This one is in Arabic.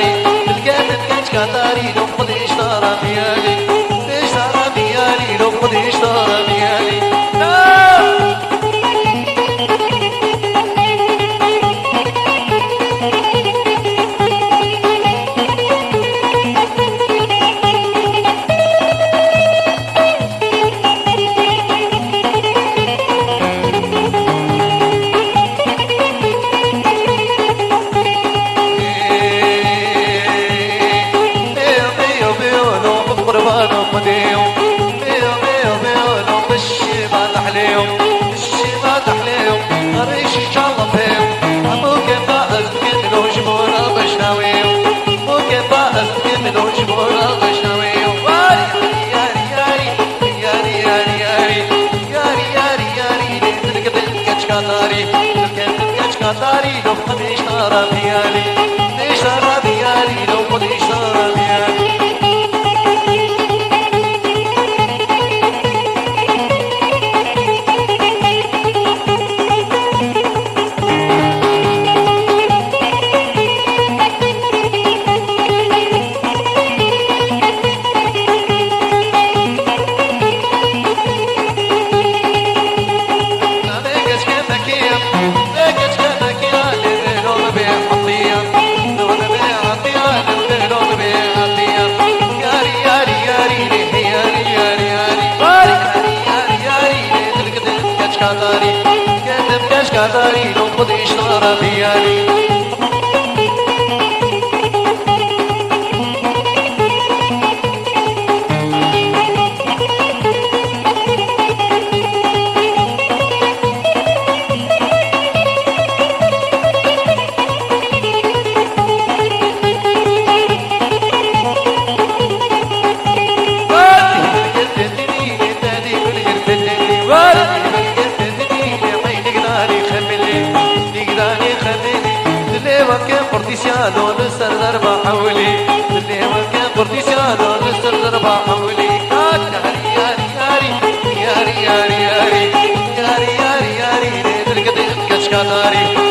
كاتاري الكاتب كاتاري لو خد اشترى ميالي اشترى ميالي لو خد اشترى ميالي كاتاري لو قد اشترى ميالي اشترى ميالي لو قد اشترى ميالي كاتاري لو خد اشترى ميالي قرديسيانو نسر ضربة حولي اللي وكان قرديسيانو نسر ضربة حولي ياري ياري ياري ياري ياري ياري ياري ياري ياري ياري ياري ياري ياري